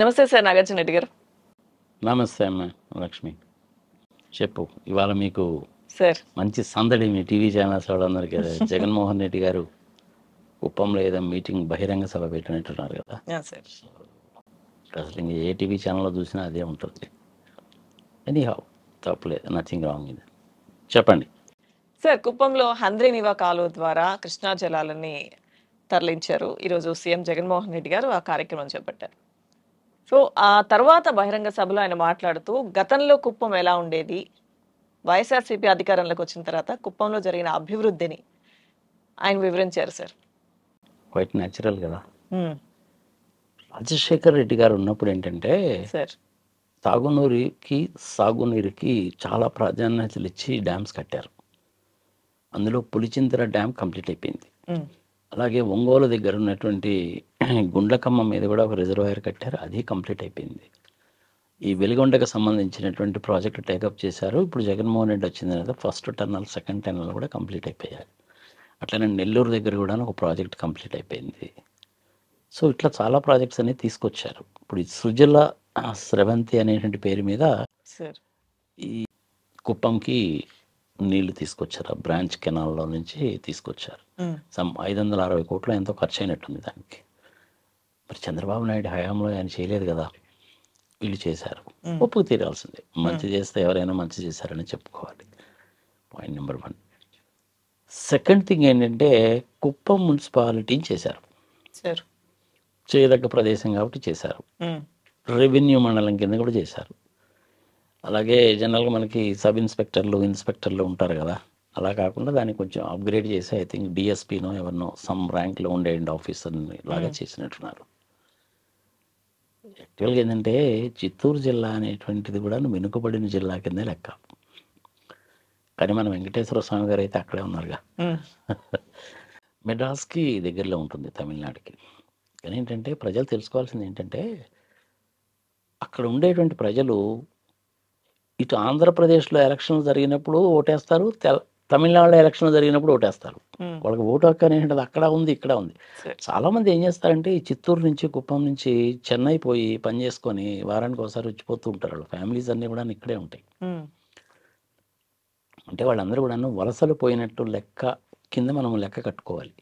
నమస్తే సార్ నాగార్జున రెడ్డి గారు. నమస్తే అమ్మ లక్ష్మి. చెప్పు, ఇవాళ మీకు సార్ మంచి సందడి మీ టీవీ ఛానల్స్ వాళ్ళందరికీ. జగన్మోహన్ రెడ్డి గారు కుప్పంలో ఏదో మీటింగ్ బహిరంగ సభ పెట్టినట్టున్నారు కదా. సార్ అసలు ఇంక ఏ టీవీ ఛానల్లో చూసినా అదే ఉంటుంది. ఎనీహౌ, తప్పలేదు, నథింగ్ రాంగ్ ఇది. చెప్పండి. సార్ కుప్పంలో హంద్రీనివా కాలువ ద్వారా కృష్ణా జలాలని తరలించారు. ఈరోజు సీఎం జగన్మోహన్ రెడ్డి గారు ఆ కార్యక్రమం చేపట్టారు. సో ఆ తర్వాత బహిరంగ సభలో ఆయన మాట్లాడుతూ గతంలో కుప్పం ఎలా ఉండేది, వైఎస్ఆర్సీపీ అధికారంలోకి వచ్చిన తర్వాత కుప్పంలో జరిగిన అభివృద్ధిని ఆయన వివరించారు సార్. క్వైట్ న్యాచురల్ కదా. రాజశేఖర్ రెడ్డి గారు ఉన్నప్పుడు ఏంటంటే సార్ సాగునీరుకి చాలా ప్రాధాన్యతలు ఇచ్చి డ్యామ్స్ కట్టారు. అందులో పులిచింతల డ్యామ్ కంప్లీట్ అయిపోయింది. అలాగే ఒంగోలు దగ్గర ఉన్నటువంటి గుండ్లకమ్మ మీద కూడా ఒక రిజర్వాయర్ కట్టారు, అది కంప్లీట్ అయిపోయింది. ఈ వెలిగొండకు సంబంధించినటువంటి ప్రాజెక్టు టేకప్ చేశారు. ఇప్పుడు జగన్మోహన్ రెడ్డి వచ్చిన తర్వాత ఫస్ట్ టన్నల్, సెకండ్ టన్నల్ కూడా కంప్లీట్ అయిపోయాయి. అట్లనే నెల్లూరు దగ్గర కూడా ఒక ప్రాజెక్ట్ కంప్లీట్ అయిపోయింది. సో ఇట్లా చాలా ప్రాజెక్ట్స్ అనేవి తీసుకొచ్చారు. ఇప్పుడు ఈ సుజల స్రవంతి అనేటువంటి పేరు మీద సార్ ఈ కుప్పంకి నీళ్లు తీసుకొచ్చారు. ఆ బ్రాంచ్ కెనాల్లో నుంచి తీసుకొచ్చారు. 560 కోట్లు ఎంతో ఖర్చు అయినట్టుంది దానికి. మరి చంద్రబాబు నాయుడు హయాంలో ఆయన చేయలేదు కదా, వీళ్ళు చేశారు. ఒప్పుకు తీరాల్సిందే. మంచి చేస్తే ఎవరైనా మంచి చేశారని చెప్పుకోవాలి. Point number 1. సెకండ్ థింగ్ ఏంటంటే కుప్పం మున్సిపాలిటీని చేశారు. సార్ చేయదగ్గ ప్రదేశం కాబట్టి చేశారు. రెవెన్యూ మండలం కింద కూడా చేశారు. అలాగే జనరల్గా మనకి సబ్ ఇన్స్పెక్టర్లు ఉంటారు కదా, అలా కాకుండా దాన్ని కొంచెం అప్గ్రేడ్ చేసి ఐ థింక్ డిఎస్పీనో ఎవరినో సమ్ ర్యాంక్లో ఉండే ఆఫీసర్ని లాగా చేసినట్టున్నారు. యాక్చువల్గా ఏంటంటే చిత్తూరు జిల్లా అనేటువంటిది కూడా వెనుకబడిన జిల్లా కిందే లెక్క. కానీ మన వెంకటేశ్వర స్వామి గారు అయితే అక్కడే ఉన్నారుగా. మెడ్రాస్కి దగ్గరలో ఉంటుంది, తమిళనాడుకి. కానీ ఏంటంటే ప్రజలు తెలుసుకోవాల్సింది ఏంటంటే అక్కడ ఉండేటువంటి ప్రజలు ఇటు ఆంధ్రప్రదేశ్లో ఎలక్షన్లు జరిగినప్పుడు ఓటేస్తారు, తమిళనాడులో ఎలక్షన్లు జరిగినప్పుడు ఓటేస్తారు. వాళ్ళకి ఓటు హక్కు అనేటువంటిది అక్కడ ఉంది, ఇక్కడ ఉంది. చాలామంది ఏం చేస్తారంటే ఈ చిత్తూరు నుంచి, కుప్పం నుంచి చెన్నై పోయి పని చేసుకొని వారానికి ఒకసారి వచ్చిపోతూ ఉంటారు. వాళ్ళ ఫ్యామిలీస్ అన్నీ కూడా ఇక్కడే ఉంటాయి. అంటే వాళ్ళందరూ కూడా వలసలు పోయినట్టు లెక్క కింద మనం లెక్క కట్టుకోవాలి.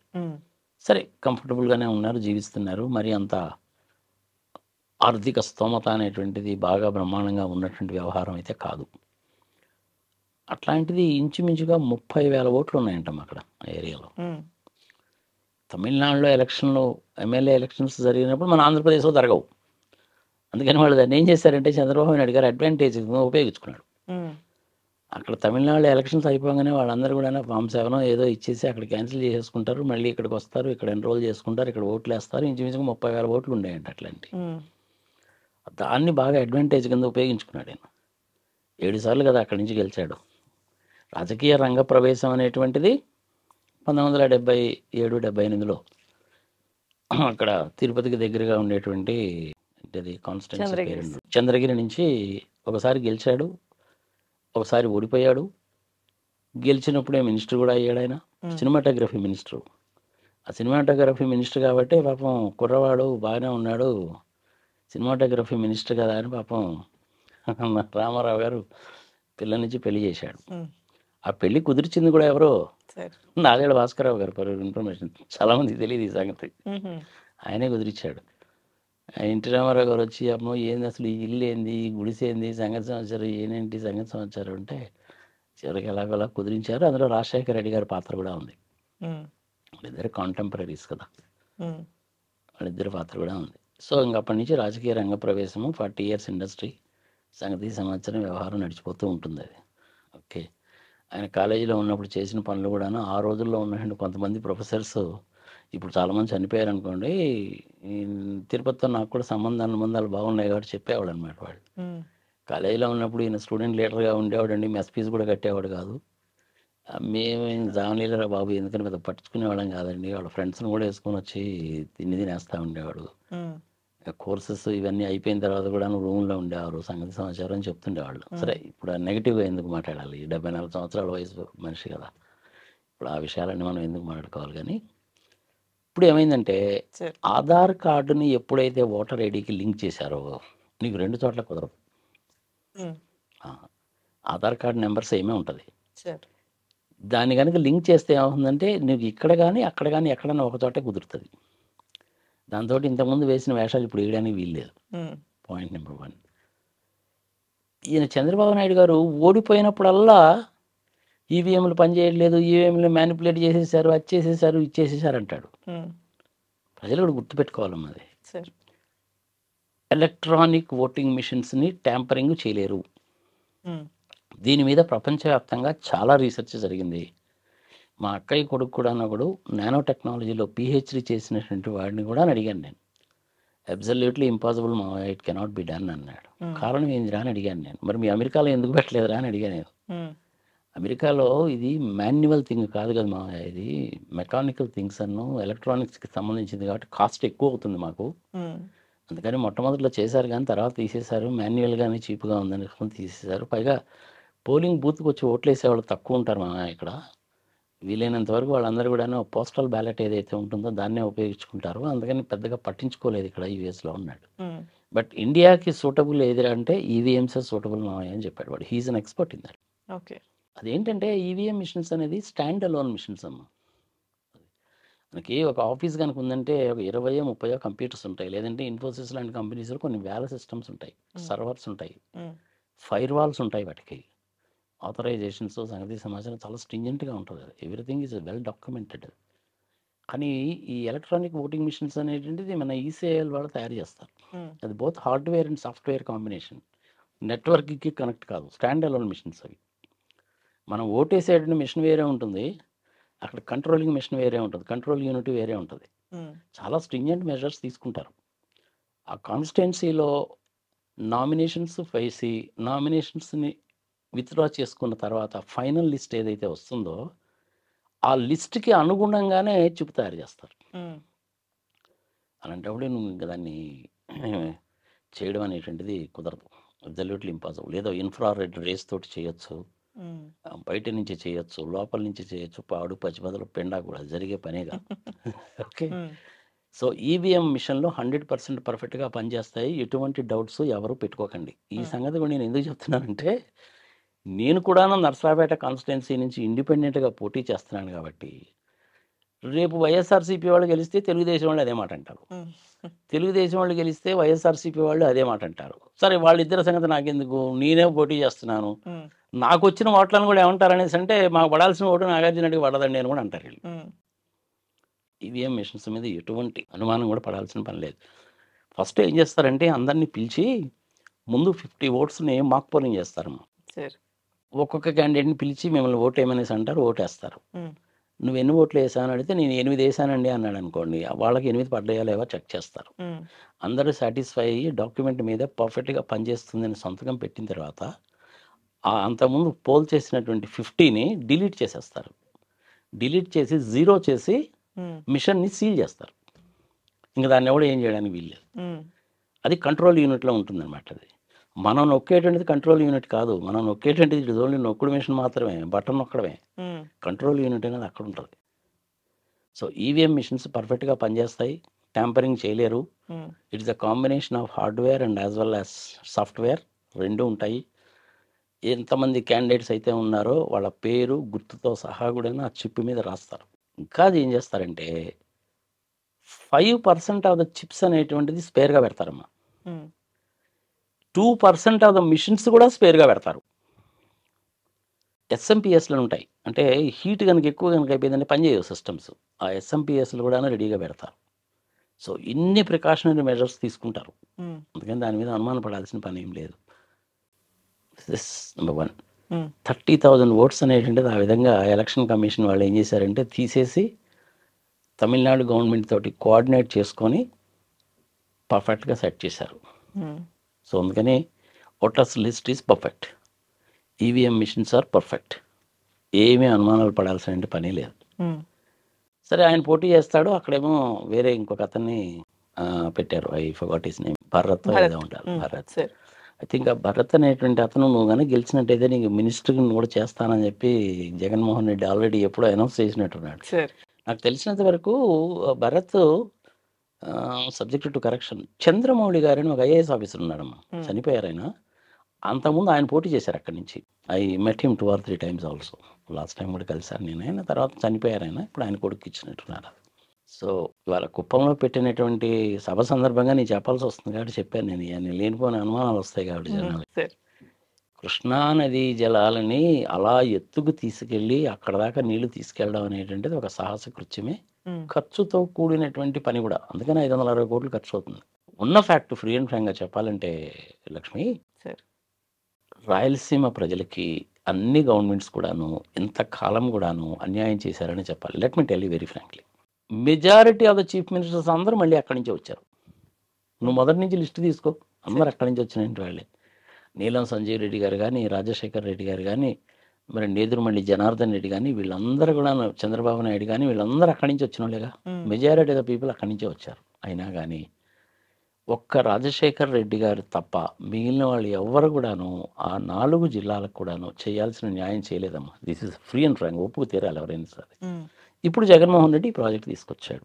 సరే, కంఫర్టబుల్గానే ఉన్నారు, జీవిస్తున్నారు. మరి అంత ఆర్థిక స్తోమత అనేటువంటిది బాగా బ్రహ్మాండంగా ఉన్నటువంటి వ్యవహారం అయితే కాదు. అట్లాంటిది ఇంచుమించుగా 30,000 ఓట్లు ఉన్నాయంటాం అక్కడ ఆ ఏరియాలో. తమిళనాడులో ఎమ్మెల్యే ఎలక్షన్స్ జరిగినప్పుడు మన ఆంధ్రప్రదేశ్లో జరగవు. అందుకని వాళ్ళు దాన్ని ఏం చేశారంటే చంద్రబాబు నాయుడు గారు అడ్వాంటేజ్ ఉపయోగించుకున్నాడు. అక్కడ తమిళనాడులో ఎలక్షన్స్ అయిపోగానే వాళ్ళందరూ కూడా ఫామ్ 7 ఏదో ఇచ్చేసి అక్కడ క్యాన్సిల్ చేసేసుకుంటారు, మళ్ళీ ఇక్కడికి వస్తారు, ఇక్కడ ఎన్రోల్ చేసుకుంటారు, ఇక్కడ ఓట్లు వేస్తారు. ఇంచుమించుగా 30,000 ఓట్లు ఉండేయండి అట్లాంటి. దాన్ని బాగా అడ్వాంటేజ్ కింద ఉపయోగించుకున్నాడు ఆయన. 7 సార్లు కదా అక్కడి నుంచి గెలిచాడు. రాజకీయ రంగ ప్రవేశం అనేటువంటిది 1977-78లో అక్కడ తిరుపతికి దగ్గరగా ఉండేటువంటి కాన్స్టిట్యున్సీ పేరు చంద్రగిరి నుంచి ఒకసారి గెలిచాడు, ఒకసారి ఓడిపోయాడు. గెలిచినప్పుడే మినిస్టర్ కూడా అయ్యాడు ఆయన, సినిమాటోగ్రఫీ మినిస్టర్. ఆ సినిమాటోగ్రఫీ మినిస్టర్ కాబట్టి పాపం కుర్రవాడు బాగానే ఉన్నాడు, సినిమాటోగ్రఫీ మినిస్టర్ కదా అని పాపం రామారావు గారు పిల్లనిచ్చి పెళ్లి చేశాడు. ఆ పెళ్లి కుదిర్చింది కూడా ఎవరో నాదేళ్ల భాస్కరరావు గారు. ఫర్ ఇన్ఫర్మేషన్, చాలామందికి తెలియదు ఈ సంగతి. ఆయనే కుదిరిచ్చాడు. ఎన్టీ రామారావు గారు వచ్చి అమ్మో ఏంది అసలు ఈ ఇల్లు ఏంది, ఈ గుడిసేంది, సంగతి సమాచారం ఏంటి సంగతి సమాచారం అంటే చివరికి ఎలాగోలా కుదిరించారు. అందులో రాజశేఖర రెడ్డి గారి పాత్ర కూడా ఉంది. వాళ్ళిద్దరు కాంటెంపరీస్ కదా, వాళ్ళిద్దరి పాత్ర కూడా ఉంది. సో ఇంక అప్పటి నుంచి రాజకీయ రంగ ప్రవేశము, 40 years ఇండస్ట్రీ, సంగతి సమాచారం వ్యవహారం నడిచిపోతూ ఉంటుంది అది. ఓకే, ఆయన కాలేజీలో ఉన్నప్పుడు చేసిన పనులు కూడాను ఆ రోజుల్లో ఉన్నటువంటి కొంతమంది ప్రొఫెసర్స్ ఇప్పుడు చాలామంది చనిపోయారు అనుకోండి. తిరుపతితో నాకు కూడా సంబంధాలు బాగున్నాయి కాబట్టి చెప్పేవాడు అనమాట. వాళ్ళు కాలేజీలో ఉన్నప్పుడు ఈయన స్టూడెంట్ లీడర్గా ఉండేవాడండి, మెస్ ఫీజు కూడా కట్టేవాడు కాదు. మేమేం జామలీలరా బాబు, ఎందుకని పెద్ద పట్టించుకునేవాళ్ళం కాదండి. వాళ్ళ ఫ్రెండ్స్ని కూడా వేసుకొని వచ్చి తినేస్తూ ఉండేవాడు. కోర్సెస్ ఇవన్నీ అయిపోయిన తర్వాత కూడా రూమ్లో ఉండేవారు, సంగతి సమాచారం చెప్తుండేవాళ్ళు. సరే, ఇప్పుడు నెగిటివ్గా ఎందుకు మాట్లాడాలి, 74 సంవత్సరాల వయసు మనిషి కదా, ఇప్పుడు ఆ విషయాలన్నీ మనం ఎందుకు మాట్లాడుకోవాలి. కానీ ఇప్పుడు ఏమైందంటే సార్. ఆధార్ కార్డుని ఎప్పుడైతే ఓటర్ ఐడికి లింక్ చేశారో నీకు 2 చోట్ల కుదరదు. ఉమ్, ఆ, ఆధార్ కార్డు నెంబర్ సేమే ఉంటుంది. సార్. దాన్ని కనుక లింక్ చేస్తే ఏమవుతుందంటే నీకు ఇక్కడ కానీ అక్కడ కానీ ఎక్కడన్నా ఒక చోటే కుదురుతుంది. దాంతో ఇంతకుముందు వేసిన వేషాలు ఇప్పుడు వేయడానికి వీల్లేదు. ఉమ్, పాయింట్ నెంబర్ 1. ఈయన చంద్రబాబు నాయుడు గారు ఓడిపోయినప్పుడల్లా ఈవీఎంలు పనిచేయట్లేదు, ఈవీఎంలు మ్యానిపులేట్ చేసేసారు, అది చేసేసారు, ఇది చేసేసారు అంటాడు. ఉమ్, ప్రజలు కూడా గుర్తుపెట్టుకోవాలమ్మా అది. సార్. ఎలక్ట్రానిక్ ఓటింగ్ మిషన్స్ని ట్యాంపరింగ్ చేయలేరు. ఉమ్, దీని మీద ప్రపంచవ్యాప్తంగా చాలా రీసెర్చ్ జరిగింది. మా అక్కయ్య కొడుకు కూడా ఒకడు నానో టెక్నాలజీలో పిహెచ్డి చేసినటువంటి వాడిని కూడా అడిగాను నేను. అబ్సల్యూట్లీ ఇంపాసిబుల్ మా ఇట్ కెనాట్ బి డన్ అన్నాడు. కారణం ఏందిరా అని అడిగాను నేను. మరి మీ అమెరికాలో ఎందుకు పెట్టలేదురా అని అడిగాను నేను. ఉమ్, అమెరికాలో ఇది మాన్యువల్ థింగ్ కాదు కదా మా, ఇది మెకానికల్ థింగ్స్ అನ್ನು ఎలక్ట్రానిక్స్కి సంబంధించింది కాబట్టి కాస్ట్ ఎక్కువ అవుతుంది మాకు. ఉమ్, అందుకని మొట్టమొదటిలో చేశారు కానీ తర్వాత తీసేశారు. మాన్యువల్గానే చీప్గా ఉందని తీసేశారు. పైగా పోలింగ్ బూత్కి వచ్చి ఓట్లు వేసేవాళ్ళు తక్కువ ఉంటారు మా ఇక్కడ. వీలైనంత వరకు వాళ్ళందరూ కూడా పోస్టల్ బ్యాలెట్ ఏదైతే ఉంటుందో దాన్నే ఉపయోగించుకుంటారు. అందుకని పెద్దగా పట్టించుకోలేదు ఇక్కడ యూఎస్లో ఉన్నాడు. ఉమ్, బట్ ఇండియాకి సూటబుల్ ఏది అంటే ఈవీఎంసే సూటబుల్ మావయ్య అని చెప్పాడు వాడు. He's an expert in that. Okay. అదేంటంటే ఈవీఎం మిషన్స్ అనేది స్టాండ్ అలోన్ మిషన్స్ అమ్మ. మనకి ఒక ఆఫీస్ కనుక ఉందంటే ఒక 20-30 కంప్యూటర్స్ ఉంటాయి. లేదంటే ఇన్ఫోసిస్ లాంటి కంపెనీస్లో కొన్ని వేల సిస్టమ్స్ ఉంటాయి, సర్వర్స్ ఉంటాయి, ఉమ్, ఫైర్ వాల్స్ ఉంటాయి. వాటికి ఆథరైజేషన్స్ సంగతి సమాచారం చాలా స్ట్రింజెంట్గా ఉంటుంది. Everything is well documented. కానీ ఈ ఎలక్ట్రానిక్ ఓటింగ్ మిషన్స్ అనేటువంటిది మన ఈసీఐఎల్ వాళ్ళు తయారు చేస్తారు. ఉమ్, అది both hardware and software combination. నెట్వర్క్కి కనెక్ట్ కాదు, స్టాండ్ అలోన్ మిషన్స్ అవి. మనం ఓటేసేటువంటి మిషన్ వేరే ఉంటుంది, అక్కడ కంట్రోలింగ్ మిషన్ వేరే ఉంటుంది, కంట్రోల్ యూనిట్ వేరే ఉంటుంది. ఉమ్, చాలా స్ట్రింజెంట్ మెజర్స్ తీసుకుంటారు. ఆ కాన్స్టిట్యున్సీలో నామినేషన్స్ వేసి నామినేషన్స్ని విత్డ్రా చేసుకున్న తర్వాత ఫైనల్ లిస్ట్ ఏదైతే వస్తుందో ఆ లిస్ట్కి అనుగుణంగానే చిప్ తయారు చేస్తారు. ఉమ్, అలాంటప్పుడు నువ్వు ఇంకా దాన్ని చేయడం అనేటువంటిది కుదరదు. Absolutely impossible. ఏదో ఇన్ఫ్రారెడ్ రేస్ తోటి చేయొచ్చు, ఉమ్, బయట నుంచి చేయొచ్చు, లోపల నుంచి చేయొచ్చు, పాడు పచ్చిబదలు పెండా కూడా జరిగే పనేగా. ఓకే. ఉమ్, సో ఈవీఎం మిషన్లో 100% పర్ఫెక్ట్గా పనిచేస్తాయి. ఎటువంటి డౌట్స్ ఎవరు పెట్టుకోకండి. ఈ సంగతి కూడా నేను ఎందుకు చెప్తున్నానంటే నేను కూడా నర్సరావుపేట కాన్స్టిట్యున్సీ నుంచి ఇండిపెండెంట్గా పోటీ చేస్తున్నాను కాబట్టి రేపు వైఎస్ఆర్సీపీ వాళ్ళు గెలిస్తే తెలుగుదేశం వాళ్ళు అదే మాట అంటారు, ఉమ్, తెలుగుదేశం వాళ్ళు గెలిస్తే వైఎస్ఆర్సీపీ వాళ్ళు అదే మాట అంటారు. సరే వాళ్ళిద్దరి సంగతి నాకెందుకు, నేనే పోటీ చేస్తున్నాను, ఉమ్, నాకు వచ్చిన ఓట్లను కూడా ఏమంటారు అనేసి అంటే మాకు పడాల్సిన ఓటు నాగార్జునకి పడదండి అని కూడా అంటారు వీళ్ళు. ఉమ్, ఈవీఎం మిషన్స్ మీద ఎటువంటి అనుమానం కూడా పడాల్సిన పని లేదు. ఫస్ట్ ఏం చేస్తారంటే అందరినీ పిలిచి ముందు 50 ఓట్స్ని మాక్ పోలింగ్ చేస్తారమ్మా. సార్. ఒక్కొక్క క్యాండిడేట్ని పిలిచి మిమ్మల్ని ఓటు వేయమనేసి అంటారు, ఓటేస్తారు. ఉమ్, నువ్వు ఎన్ని ఓట్లు వేసాను అడిగితే నేను 8 వేసానండి అన్నాడు అనుకోండి, వాళ్ళకి 8 పడ్డాయా లేవో చెక్ చేస్తారు. ఉమ్, అందరూ సాటిస్ఫై అయ్యి డాక్యుమెంట్ మీద పర్ఫెక్ట్గా పనిచేస్తుందని సంతకం పెట్టిన తర్వాత అంతకుముందు పోల్ చేసినటువంటి 50ని డిలీట్ చేసేస్తారు. డిలీట్ చేసి 0 చేసి ఉమ్, మిషన్ని సీల్ చేస్తారు. ఇంకా దాన్ని ఎవడు ఏం చేయడానికి వీల్లేదు. ఉమ్, అది కంట్రోల్ యూనిట్లో ఉంటుందన్నమాట. అది మనం నొక్కేటువంటిది కంట్రోల్ యూనిట్ కాదు, మనం నొక్కేటువంటిది ఇట్ ఓన్లీ నొక్కుడు మిషన్ మాత్రమే, బటన్ నొక్కడమే. ఉమ్, కంట్రోల్ యూనిట్ అనేది అక్కడ ఉంటుంది. సో ఈవీఎం మిషన్స్ పర్ఫెక్ట్గా పనిచేస్తాయి, ట్యాంపరింగ్ చేయలేరు. Um, it's a combination of hardware and as well as software, రెండు ఉంటాయి. ఎంతమంది క్యాండిడేట్స్ అయితే ఉన్నారో వాళ్ళ పేరు గుర్తుతో సహా కూడా ఆ చిప్ మీద రాస్తారు. ఇంకా అది ఏం చేస్తారంటే 5% ఆఫ్ ద చిప్స్ అనేటువంటిది స్పేర్గా పెడతారమ్మా. ఉమ్, 2% ఆఫ్ ద మిషన్స్ కూడా స్పేర్గా పెడతారు. ఎస్ఎంపిఎస్లు ఉంటాయి, అంటే హీట్ కనుక ఎక్కువ కనుక అయిపోయిందని పనిచేయవు సిస్టమ్స్, ఆ ఎస్ఎంపిఎస్లు కూడా రెడీగా పెడతారు. సో ఇన్ని ప్రికాషనరీ మెజర్స్ తీసుకుంటారు. ఉమ్, అందుకని దాని మీద అనుమాన పడాల్సిన పని ఏం లేదు. This number 1. ఉమ్, 30,000 ఓట్స్ అనేటువంటిది ఆ విధంగా ఎలక్షన్ కమిషన్ వాళ్ళు ఏం చేశారంటే తీసేసి తమిళనాడు గవర్నమెంట్ తోటి కోఆర్డినేట్ చేసుకొని పర్ఫెక్ట్గా సెట్ చేశారు. ఉమ్, సో అందుకని voters list is perfect, EVM machines are perfect, ఏమీ అనుమానాలు పడాల్సిన పని లేదు. ఉమ్, సరే ఆయన పోటీ చేస్తాడు, అక్కడేమో వేరే ఇంకొక అతన్ని పెట్టారు, I forgot his name, Bharat ఏదో ఉంటారు, భరత్. సార్. ఐ థింక్ ఆ భరత్ అనేటువంటి అతను నువ్వు కానీ గెలిచినట్టయితే నీకు మినిస్టర్ని కూడా చేస్తానని చెప్పి జగన్మోహన్ రెడ్డి ఆల్రెడీ ఎప్పుడో అనౌన్స్ చేసినట్టున్నాడు. సార్. నాకు తెలిసినంత వరకు Bharat subject to correction Chandramouli గారని ఒక ఐఏఎస్ ఆఫీసర్ ఉన్నాడమ్మా, ఉమ్, చనిపోయారు ఆయన. అంతకుముందు ఆయన పోటీ చేశారు అక్కడి నుంచి. I met him 2 or 3 times also. Last time కూడా కలిశాను నేను. ఆయన తర్వాత చనిపోయారు ఆయన. ఇప్పుడు ఆయన కొడుకు ఇచ్చినట్టున్నారు. సో ఇవాళ కుప్పంలో పెట్టినటువంటి సభ సందర్భంగా నేను చెప్పాల్సి వస్తుంది కాబట్టి చెప్పాను నేను. ఇవన్నీ లేనిపోయిన అనుమానాలు వస్తాయి కాబట్టి జనాలు. సరే. కృష్ణా నది జలాలని అలా ఎత్తుకు తీసుకెళ్ళి అక్కడ దాకా నీళ్లు తీసుకెళ్ళడం అనేటువంటిది ఒక సాహస కృత్యమే, ఉమ్, ఖర్చుతో కూడినటువంటి పని కూడా. అందుకని 560 కోట్లు ఖర్చు అవుతుంది. ఉన్న ఫ్యాక్ట్ ఫ్రీ అండ్ ఫ్రాంక్గా చెప్పాలంటే లక్ష్మి, సరే. రాయలసీమ ప్రజలకి అన్ని గవర్నమెంట్స్ కూడాను ఇంతకాలం కూడాను అన్యాయం చేశారని చెప్పాలి. Let me tell you very frankly, majority of the chief ministers అందరూ మళ్ళీ అక్కడి నుంచే వచ్చారు. నువ్వు మొదటి నుంచి లిస్ట్ తీసుకో, అందరు అక్కడి నుంచి వచ్చిన వాళ్ళే. నీలం సంజీవ్ రెడ్డి గారు కానీ, రాజశేఖర్ రెడ్డి గారు కానీ, మరి నేదురుమల్లి జనార్దన్ రెడ్డి కానీ, వీళ్ళందరూ కూడా, చంద్రబాబు నాయుడు కానీ, వీళ్ళందరూ అక్కడి నుంచి వచ్చిన వాళ్ళేగా. ఉమ్, మెజారిటీ ఆఫ్ ద పీపుల్ అక్కడి నుంచే వచ్చారు. అయినా కానీ ఒక్క రాజశేఖర్ రెడ్డి గారు తప్ప మిగిలిన వాళ్ళు ఎవ్వరు కూడాను ఆ 4 జిల్లాలకు కూడాను చేయాల్సిన న్యాయం చేయలేదమ్మా. This is free and frank, ఒప్పుకు తీరాలి ఎవరైనా సరే. ఉమ్, ఇప్పుడు జగన్మోహన్ రెడ్డి ఈ ప్రాజెక్ట్ తీసుకొచ్చాడు.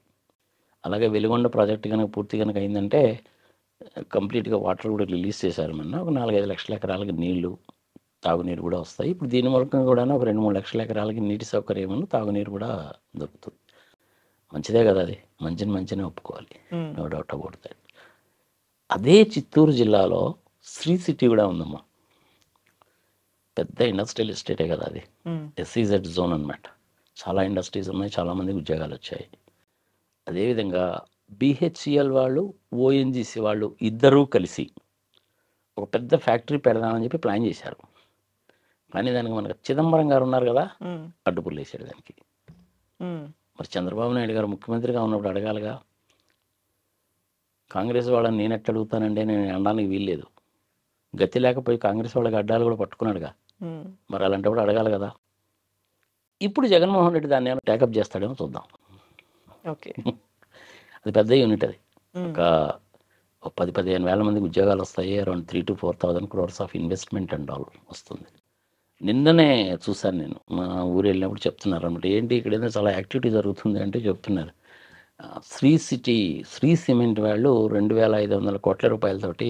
అలాగే వెలుగొండ ప్రాజెక్ట్ కనుక పూర్తి కనుక అయిందంటే కంప్లీట్గా వాటర్ కూడా రిలీజ్ చేశారు. మొన్న ఒక 4-5 లక్షల ఎకరాలకి నీళ్లు, తాగునీరు కూడా వస్తాయి. ఇప్పుడు దీని మూలకంగా కూడా ఒక 2-3 లక్షల ఎకరాలకి నీటి సౌకర్యం, తాగునీరు కూడా దొరుకుతుంది. మంచిదే కదా, అది మంచిని ఒప్పుకోవాలి, ఉమ్, నో డౌట్ అబౌట్ దట్. అదే చిత్తూరు జిల్లాలో శ్రీ సిటీ కూడా ఉందమ్మా. పెద్ద ఇండస్ట్రియల్ ఎస్టేటే కదా అది, ఉమ్, ఎస్ఈజెడ్ జోన్ అన్నమాట. చాలా ఇండస్ట్రీస్ ఉన్నాయి, చాలామందికి ఉద్యోగాలు వచ్చాయి. అదేవిధంగా బిహెచ్సిఎల్ వాళ్ళు, ఓఎన్జీసీ వాళ్ళు ఇద్దరూ కలిసి ఒక పెద్ద ఫ్యాక్టరీ పెడదామని చెప్పి ప్లాన్ చేశారు. కానీ దానికి మనకు చిదంబరం గారు ఉన్నారు కదా, ఉమ్, అడ్డుపుల్లు వేసాడు దానికి. ఉమ్, మరి చంద్రబాబు నాయుడు గారు ముఖ్యమంత్రిగా ఉన్నప్పుడు అడగాలిగా. కాంగ్రెస్ వాళ్ళని నేను ఎట్లా అడుగుతానంటే నేను అనడానికి వీల్లేదు. గతి లేకపోయి కాంగ్రెస్ వాళ్ళకి అడ్డాలు కూడా పట్టుకున్నాడుగా. ఉమ్, మరి అలాంటప్పుడు అడగాలి కదా. ఇప్పుడు జగన్మోహన్ రెడ్డి దాన్ని ఏమైనా టేకప్ చేస్తాడేమో చూద్దాం. ఓకే. అది పెద్ద యూనిట్. అది ఉమ్, ఒక 10-15 వేల మందికి ఉద్యోగాలు వస్తాయి. Around 3,000 to 4,000 crores of investment and all వస్తుంది. నిన్ననే చూశాను నేను, మా ఊరు వెళ్ళినప్పుడు చెప్తున్నారు అన్నమాట. ఏంటి ఇక్కడ ఏదో చాలా యాక్టివిటీ జరుగుతుంది అంటే చెప్తున్నారు. శ్రీ సిమెంట్ వాళ్ళు 2,500 కోట్ల రూపాయలతోటి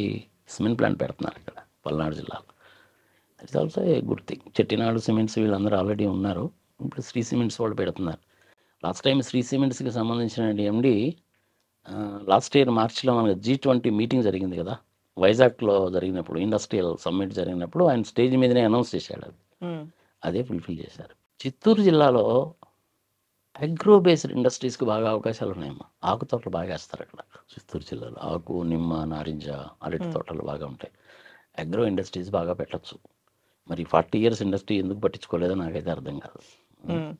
సిమెంట్ ప్లాంట్ పెడుతున్నారు ఇక్కడ పల్నాడు జిల్లాలో. It's also a good thing. Chettinad cements వీళ్ళందరూ ఆల్రెడీ ఉన్నారు, ఇప్పుడు శ్రీ సిమెంట్స్ వాళ్ళు పెడుతున్నారు. లాస్ట్ టైం శ్రీ సిమెంట్స్కి సంబంధించిన ఎండి లాస్ట్ ఇయర్ మార్చిలో మనకు G20 మీటింగ్ జరిగింది కదా, వైజాగ్లో జరిగినప్పుడు, ఇండస్ట్రియల్ సమ్మిట్ జరిగినప్పుడు ఆయన స్టేజ్ మీదనే అనౌన్స్ చేశాడు. అది ఉమ్, అదే ఫుల్ఫిల్ చేశారు. చిత్తూరు జిల్లాలో అగ్రో బేస్డ్ ఇండస్ట్రీస్కి బాగా అవకాశాలు ఉన్నాయమ్మా. ఆకు తోటలు బాగా వేస్తారు అక్కడ చిత్తూరు జిల్లాలో. ఆకు, నిమ్మ, నారింజ, అరటి తోటలు బాగా ఉంటాయి. అగ్రో ఇండస్ట్రీస్ బాగా పెట్టచ్చు. మరి 40 years ఇండస్ట్రీ ఎందుకు పట్టించుకోలేదో నాకైతే అర్థం కాదు. ఉమ్,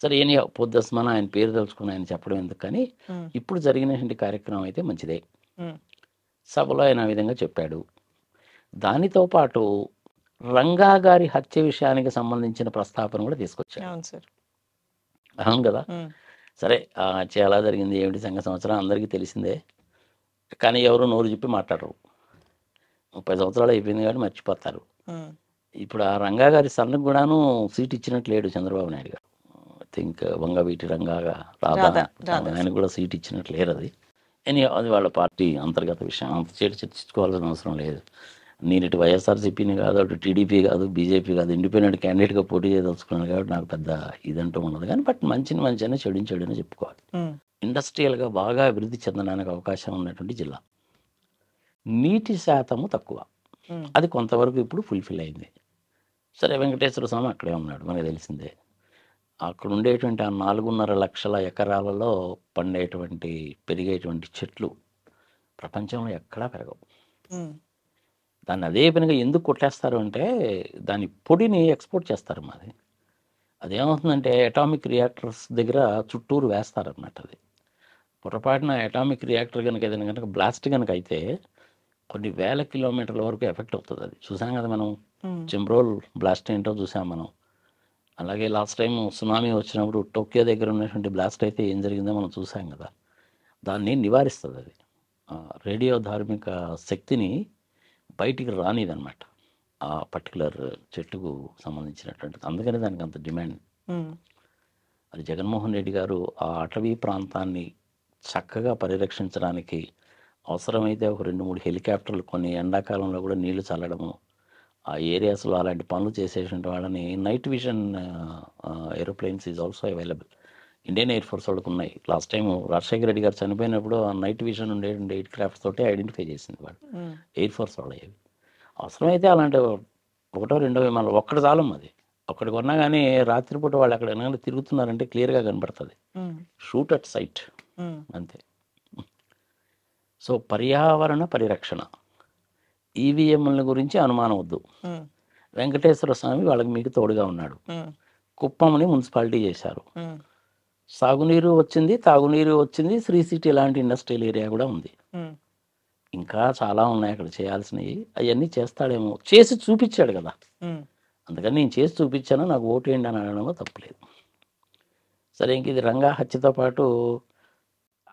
సరే, ఏని పొద్దుస్మాన ఆయన పేరు తెలుసుకుని ఆయన చెప్పడం ఎందుకు, కానీ ఉమ్, ఇప్పుడు జరిగినటువంటి కార్యక్రమం అయితే మంచిదే. ఉమ్, సభలో ఆయన ఆ విధంగా చెప్పాడు. దానితో పాటు రంగా గారి హత్య విషయానికి సంబంధించిన ప్రస్తావన కూడా తీసుకొచ్చాడు. అవును సార్. అవును కదా. ఉమ్, సరే, ఆ హత్య ఎలా జరిగింది ఏమిటి సంవత్సరం అందరికీ తెలిసిందే, కానీ ఎవరు నోరు చెప్పి మాట్లాడరు. 30 సంవత్సరాలు అయిపోయింది కాబట్టి మర్చిపోతారు. ఉమ్, ఇప్పుడు ఆ రంగా గారి సన్నకు కూడాను సీట్ ఇచ్చినట్టు లేడు చంద్రబాబు నాయుడు గారు. ఐ థింక్ వంగవీటి రంగాగా రాధా. ఆయన కూడా సీట్ ఇచ్చినట్టు లేరు. అది అది వాళ్ళ పార్టీ అంతర్గత విషయం, అంత చర్చించుకోవాల్సిన అవసరం లేదు. నేను ఇటు వైఎస్ఆర్సీపీని కాదు, అటు టీడీపీ కాదు, బీజేపీ కాదు, ఇండిపెండెంట్ క్యాండిడేట్గా పోటీ చేయదలుచుకున్నాను కాబట్టి నాకు పెద్ద ఇదంటూ ఉండదు. కానీ బట్ మంచిని చెడుని చెప్పుకోవాలి. ఉమ్, ఇండస్ట్రియల్గా బాగా అభివృద్ధి చెందడానికి అవకాశం ఉన్నటువంటి జిల్లా. నీటి శాతము తక్కువ, ఉమ్, అది కొంతవరకు ఇప్పుడు ఫుల్ఫిల్ అయింది. సరే, వెంకటేశ్వర స్వామి అక్కడే ఉన్నాడు, మనకు తెలిసిందే. అక్కడ ఉండేటువంటి ఆ 4.5 లక్షల ఎకరాలలో పండేటువంటి పెరిగేటువంటి చెట్లు ప్రపంచంలో ఎక్కడా పెరగవు. ఉమ్, దాన్ని అదే పనిగా ఎందుకు కొట్టేస్తారు అంటే దాని పొడిని ఎక్స్పోర్ట్ చేస్తారు. మాది అదేమవుతుందంటే అటామిక్ రియాక్టర్స్ దగ్గర చుట్టూరు వేస్తారన్నమాట. అది పొరపాటున అటామిక్ రియాక్టర్ కనుక ఏదైనా కనుక బ్లాస్ట్ కనుక అయితే కొన్ని వేల కిలోమీటర్ల వరకు ఎఫెక్ట్ అవుతుంది. అది చూసాం కదా మనం, ఉమ్, చెంబ్రోల్ బ్లాస్ట్ ఏంటో చూసాం మనం. అలాగే లాస్ట్ టైం సునామీ వచ్చినప్పుడు టోక్యో దగ్గర ఉన్నటువంటి బ్లాస్ట్ అయితే ఏం జరిగిందో మనం చూసాం కదా. దాన్ని నివారిస్తుంది అది. రేడియో ధార్మిక శక్తిని బయటికి రానిదన్నమాట ఆ పర్టికులర్ చెట్టుకు సంబంధించినటువంటిది. అందుకని దానికి అంత డిమాండ్. ఉమ్, మరి జగన్మోహన్ రెడ్డి గారు ఆ అటవీ ప్రాంతాన్ని చక్కగా పరిరక్షించడానికి అవసరమైతే ఒక 2-3 హెలికాప్టర్లు కొన్ని ఎండాకాలంలో కూడా నీళ్లు చల్లడము, ఆ ఏరియాస్లో అలాంటి పనులు చేసేటువంటి వాళ్ళని night vision aeroplanes is also available. Indian air force వాళ్ళకు ఉన్నాయి. లాస్ట్ టైం రాజశేఖర రెడ్డి గారు చనిపోయినప్పుడు ఆ నైట్ విజన్ ఉండే ఎయిర్ క్రాఫ్ట్స్ తోటి ఐడెంటిఫై చేసింది వాళ్ళు, ఎయిర్ ఫోర్స్ వాళ్ళు. అవసరమైతే అలాంటి ఒకటో రెండో విమానాలు ఒక్కటి చాలం, అది ఒక్కటి కొన్నా కానీ రాత్రిపూట వాళ్ళు అక్కడ ఏమైనా తిరుగుతున్నారంటే క్లియర్గా కనపడుతుంది. షూట్ అట్ సైట్ అంతే. సో పర్యావరణ పరిరక్షణ, ఈవీఎంల గురించి అనుమానం వద్దు. వెంకటేశ్వర స్వామి వాళ్ళకి మీకు తోడుగా ఉన్నాడు. కుప్పంని మున్సిపాలిటీ చేశారు, సాగునీరు వచ్చింది, తాగునీరు వచ్చింది, శ్రీ సిటీ లాంటి ఇండస్ట్రియల్ ఏరియా కూడా ఉంది. ఇంకా చాలా ఉన్నాయి అక్కడ చేయాల్సినవి, అవన్నీ చేస్తాడేమో, చేసి చూపించాడు కదా. అందుకని నేను చేసి చూపించాను, నాకు ఓటు వేయండి అని అనడంలో తప్పులేదు. సరే, ఇంక ఇది రంగా హత్యతో పాటు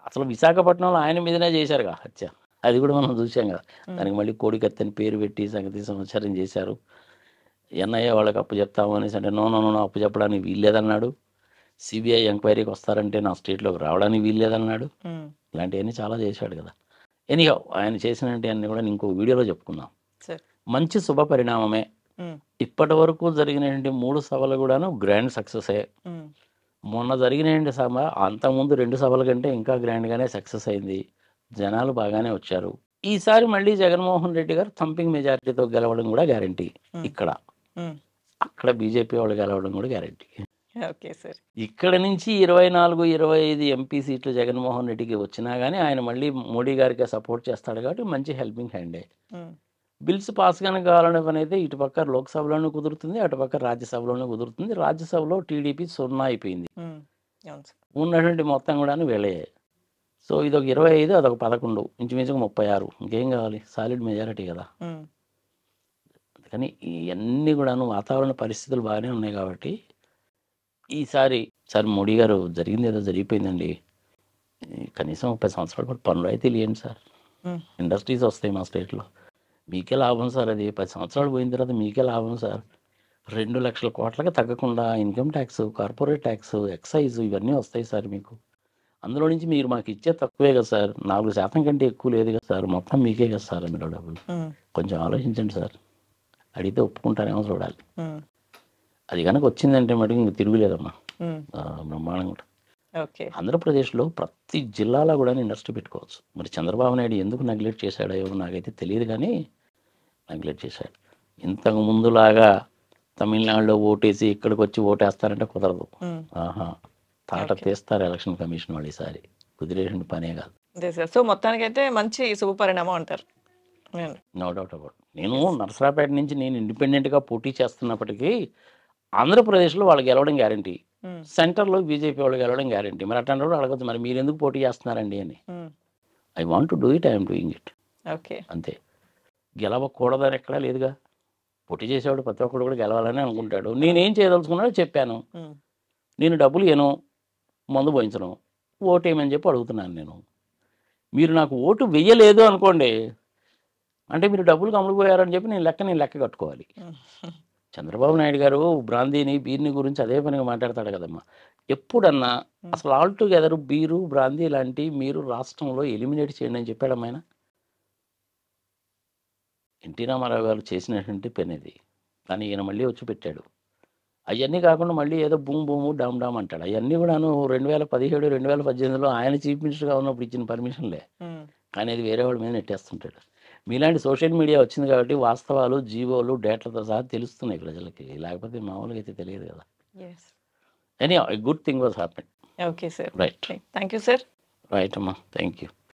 అసలు విశాఖపట్నంలో ఆయన మీదనే చేశారుగా హత్య, అది కూడా మనం చూసాం కదా. దానికి మళ్ళీ కోడికత్తి అని పేరు పెట్టి సంగతి సంవత్సరం చేశారు. ఎన్ఐఏ వాళ్ళకి అప్పు చెప్తాము అనేసి అంటే నో అప్పు చెప్పడానికి వీల్లేదన్నాడు. సిబిఐ ఎంక్వైరీకి వస్తారంటే నా స్టేట్లోకి రావడానికి వీల్లేదన్నాడు. ఇలాంటివన్నీ చాలా చేశాడు కదా. ఎనీహౌ ఆయన చేసినవన్నీ కూడా ఇంకో వీడియోలో చెప్పుకుందాం. మంచి శుభ పరిణామమే. ఇప్పటి వరకు జరిగినటువంటి 3 సభలు కూడాను గ్రాండ్ సక్సెస్. మొన్న జరిగిన సభ అంతకుముందు 2 సభల కంటే ఇంకా గ్రాండ్గానే సక్సెస్ అయింది. జనాలు బాగానే వచ్చారు. ఈసారి మళ్ళీ జగన్మోహన్ రెడ్డి గారు థంపింగ్ మెజారిటీతో గెలవడం కూడా గ్యారంటీ. అక్కడ బీజేపీ వాళ్ళు గెలవడం కూడా గ్యారంటీ. ఇక్కడ నుంచి 24-25 ఎంపీ సీట్లు జగన్మోహన్ రెడ్డికి వచ్చినా కానీ ఆయన మళ్ళీ మోడీ గారికి సపోర్ట్ చేస్తాడు కాబట్టి మంచి హెల్పింగ్ హ్యాండే. బిల్స్ పాస్ కనుక కావాలనే పని అయితే ఇటుపక్క లోక్సభలోనూ కుదురుతుంది, అటుపక్క రాజ్యసభలోనూ కుదురుతుంది. రాజ్యసభలో టీడీపీ 0 అయిపోయింది, ఉన్నటువంటి మొత్తం కూడా వీళ్ళే. సో ఇదొక 25, అదొక 11, ఇంచుమించుగా 36. ఇంకేం కావాలి, సాలిడ్ మెజారిటీ కదా. అందుకని ఇవన్నీ కూడాను వాతావరణ పరిస్థితులు బాగానే ఉన్నాయి కాబట్టి ఈసారి మోడీ గారు జరిగింది ఏదో జరిగిపోయిందండి, కనీసం 30 సంవత్సరాల పాటు పనులు అయితే లేండి సార్. ఇండస్ట్రీస్ వస్తాయి మా స్టేట్లో, మీకే లాభం సార్. అది 10 సంవత్సరాలు పోయిన తర్వాత మీకే లాభం సార్. 2 లక్షల కోట్లకి తగ్గకుండా income tax, corporate tax, excise ఇవన్నీ వస్తాయి సార్ మీకు. అందులో నుంచి మీరు మాకు ఇచ్చే తక్కువే కదా సార్, 4% కంటే ఎక్కువ లేదు కదా సార్, మొత్తం మీకే కదా సార్ అందులో డబ్బులు. కొంచెం ఆలోచించండి సార్, అడిగితే ఒప్పుకుంటారేమో చూడాలి. అది కనుక వచ్చిందంటే మటుకు ఇంక తిరుగులేదమ్మా, బ్రహ్మాండంగా ఉంటుంది. ఆంధ్రప్రదేశ్లో ప్రతి జిల్లాలో కూడా ఇండస్ట్రీ పెట్టుకోవచ్చు. మరి చంద్రబాబు నాయుడు ఎందుకు నెగ్లెక్ట్ చేశాడో నాకైతే తెలియదు, కానీ నెగ్లెక్ట్ చేశాడు. ఇంతకు ముందులాగా తమిళనాడులో ఓటేసి ఇక్కడికి వచ్చి ఓటేస్తారంటే కుదరదు. తాట తీస్తారు ఎలక్షన్ కమిషన్ వాళ్ళు. ఈసారి కుదిరేసిన పనే కాదు. సో మొత్తానికైతే మంచి శుభ పరిణామం అంటారు. No doubt about. నేను నరసరాపేట నుంచి నేను ఇండిపెండెంట్గా పోటీ చేస్తున్నప్పటికీ ఆంధ్రప్రదేశ్లో వాళ్ళు గెలవడం గ్యారంటీ, సెంటర్లో బీజేపీ వాళ్ళు గెలవడం గ్యారంటీ. మరి అట్లాంటి వాళ్ళు అడగచ్చు, మరి మీరు ఎందుకు పోటీ చేస్తున్నారండి అని. I want to do it, I'm doing it. అంతే, గెలవకూడదని ఎక్కడా లేదుగా. పోటీ చేసేవాడు ప్రతి ఒక్కడు కూడా గెలవాలని అనుకుంటాడు. నేనేం చేయదలుచుకున్నాడో చెప్పాను. నేను డబ్బులు ఇవ్వను, మందు పోయించను, ఓటు వేయమని చెప్పి అడుగుతున్నాను నేను. మీరు నాకు ఓటు వెయ్యలేదు అనుకోండి, అంటే మీరు డబ్బులు అమ్ముడుపోయారని చెప్పి నేను లెక్క కట్టుకోవాలి. చంద్రబాబు నాయుడు గారు బ్రాందీని బీర్ని గురించి అదే పనిగా మాట్లాడతాడు కదమ్మా. ఎప్పుడన్నా అసలు ఆల్ టుగెదర్ బీరు బ్రాందీ లాంటి మీరు రాష్ట్రంలో ఎలిమినేట్ చేయండి అని చెప్పాడమ్మా ఆయన. ఎన్టీ రామారావు గారు చేసినటువంటి పని ఇది, కానీ ఈయన మళ్ళీ వచ్చి పెట్టాడు. అవన్నీ కాకుండా మళ్ళీ ఏదో బూము డామ్ అంటాడు. అవన్నీ కూడాను 2017-2018లో ఆయన చీఫ్ మినిస్టర్గా ఉన్నప్పుడు ఇచ్చిన పర్మిషన్లే, కానీ అది వేరే వాళ్ళ మీద నెట్టేస్తుంటాడు. మీలాంటి సోషల్ మీడియా వచ్చింది కాబట్టి వాస్తవాలు, జీవోలు, డేటాతో సహా తెలుస్తున్నాయి ప్రజలకి, లేకపోతే మామూలుగా అయితే తెలియదు కదా. Any good thing was happen. Okay sir, right. Thank you sir. Right అమ్మా, థ్యాంక్ యూ.